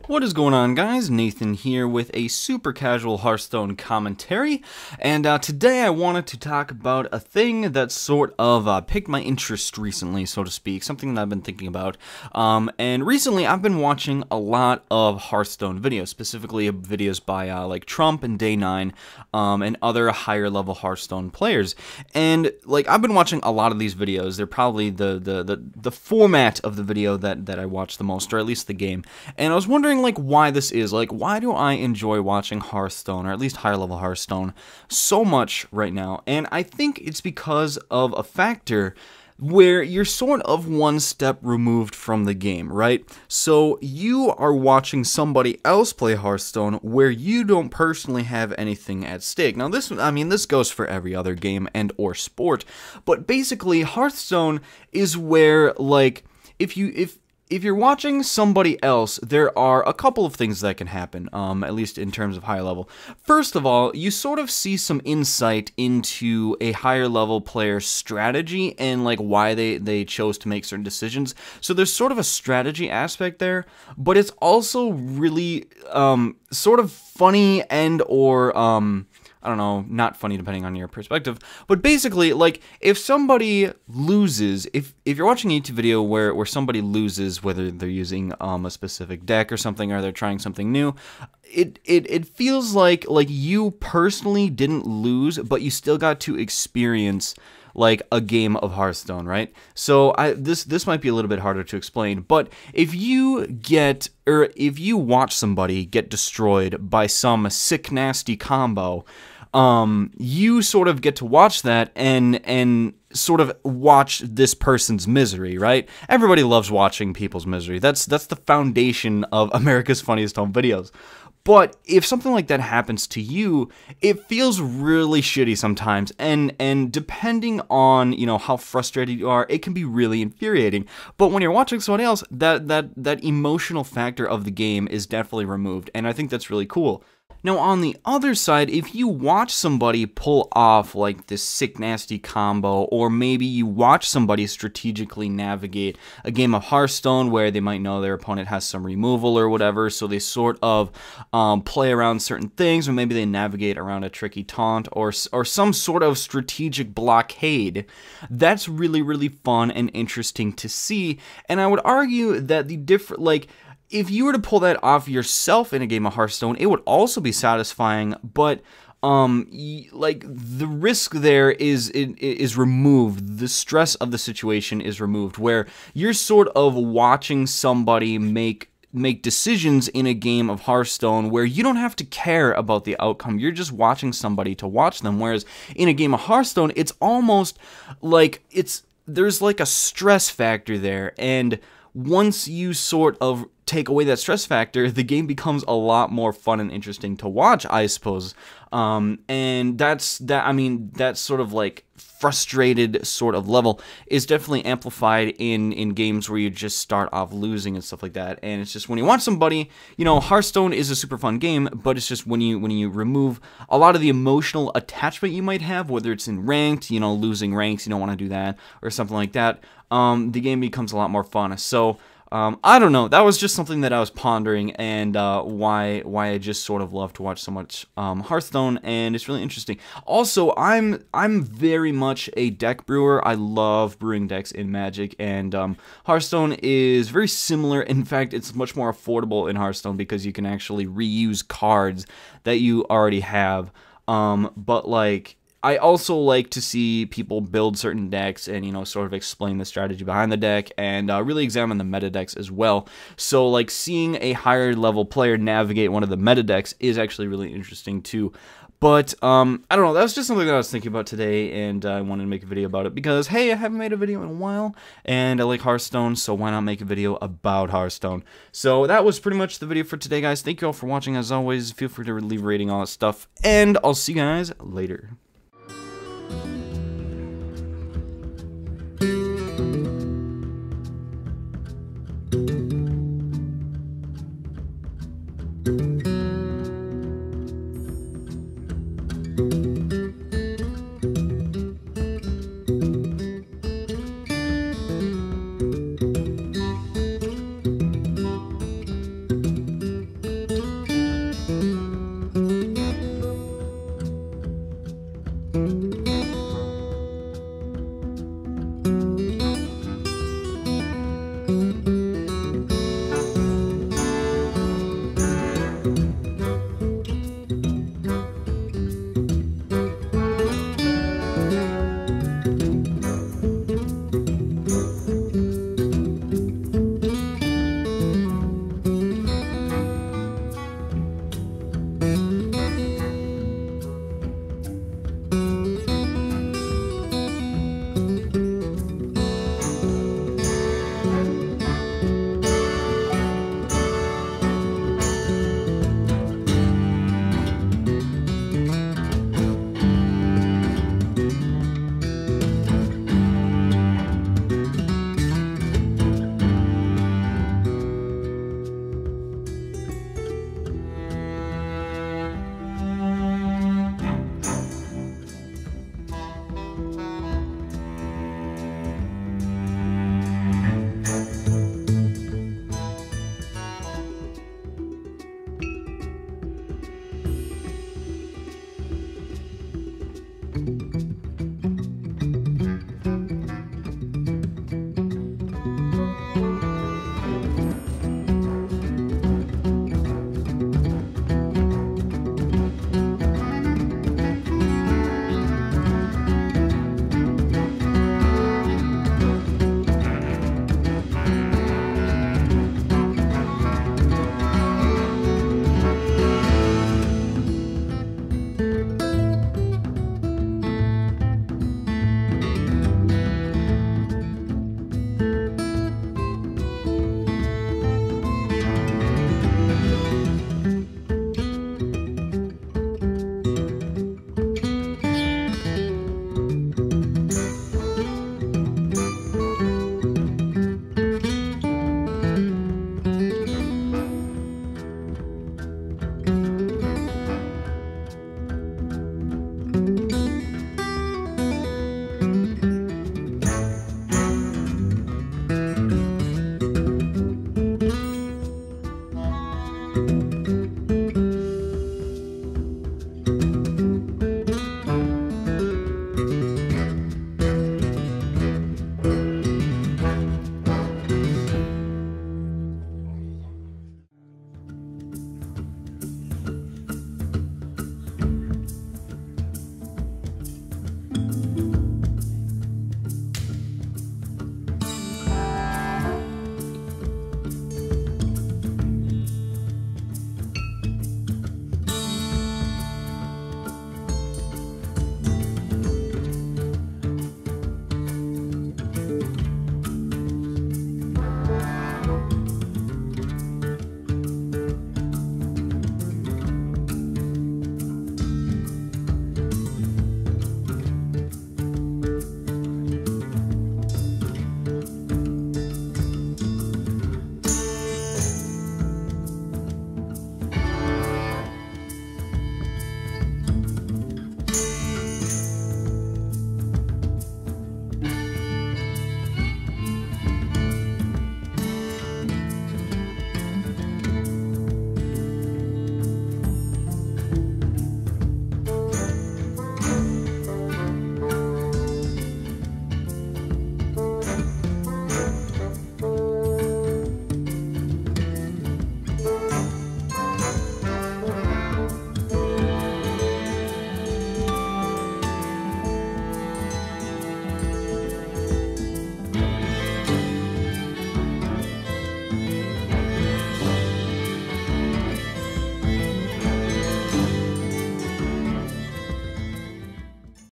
What is going on, guys? Nathan here with a super casual Hearthstone commentary, and today I wanted to talk about a thing that sort of piqued my interest recently, so to speak, something that I've been thinking about. And recently I've been watching a lot of Hearthstone videos, specifically videos by like Trump and Day9 and other higher level Hearthstone players. And like I've been watching a lot of these videos. They're probably the format of the video that I watch the most, or at least the game. And I was wondering like why this is, like why do I enjoy watching Hearthstone, or at least higher level Hearthstone, so much right now? And I think it's because of a factor where you're sort of one step removed from the game, right? So you are watching somebody else play Hearthstone where you don't personally have anything at stake. Now this goes for every other game and or sport, but basically Hearthstone is where, like, if you're watching somebody else, there are a couple of things that can happen, at least in terms of high level. First of all, you sort of see some insight into a higher level player's strategy and like why they chose to make certain decisions. So there's sort of a strategy aspect there, but it's also really sort of funny and or I don't know, not funny depending on your perspective, but basically, like, if somebody loses, if you're watching a YouTube video where somebody loses, whether they're using a specific deck or something, or they're trying something new, it feels like you personally didn't lose, but you still got to experience like a game of Hearthstone, right? So this might be a little bit harder to explain, but if you watch somebody get destroyed by some sick nasty combo, you sort of get to watch that and sort of watch this person's misery, right? Everybody loves watching people's misery. That's the foundation of America's Funniest Home Videos. But if something like that happens to you, it feels really shitty sometimes, and depending on, you know, how frustrated you are, it can be really infuriating. But when you're watching somebody else, that emotional factor of the game is definitely removed, and I think that's really cool. Now, on the other side, if you watch somebody pull off like this sick nasty combo, or maybe you watch somebody strategically navigate a game of Hearthstone where they might know their opponent has some removal or whatever, so they sort of play around certain things, or maybe they navigate around a tricky taunt or some sort of strategic blockade, that's really, really fun and interesting to see. And I would argue that the different, like, if you were to pull that off yourself in a game of Hearthstone, it would also be satisfying, but like the risk there is removed. The stress of the situation is removed, where you're sort of watching somebody make decisions in a game of Hearthstone where you don't have to care about the outcome. You're just watching somebody to watch them, whereas in a game of Hearthstone, it's almost like there's like a stress factor there, and once you sort of take away that stress factor, the game becomes a lot more fun and interesting to watch, I suppose. And that sort of like frustrated sort of level is definitely amplified in games where you just start off losing and stuff like that. And it's just when you watch somebody, you know, Hearthstone is a super fun game, but it's just when you remove a lot of the emotional attachment you might have, whether it's in ranked, you know, losing ranks, you don't want to do that, or something like that, the game becomes a lot more fun. So I don't know, that was just something that I was pondering, and why I just sort of love to watch so much Hearthstone, and it's really interesting. Also, I'm very much a deck brewer. I love brewing decks in Magic, and Hearthstone is very similar. In fact, it's much more affordable in Hearthstone because you can actually reuse cards that you already have. But like, I also like to see people build certain decks and, you know, sort of explain the strategy behind the deck, and really examine the meta decks as well. So, like, seeing a higher level player navigate one of the meta decks is actually really interesting too. But, I don't know, that was just something that I was thinking about today, and I wanted to make a video about it because, hey, I haven't made a video in a while, and I like Hearthstone, so why not make a video about Hearthstone? So that was pretty much the video for today, guys. Thank you all for watching. As always, feel free to leave a rating, all that stuff, and I'll see you guys later.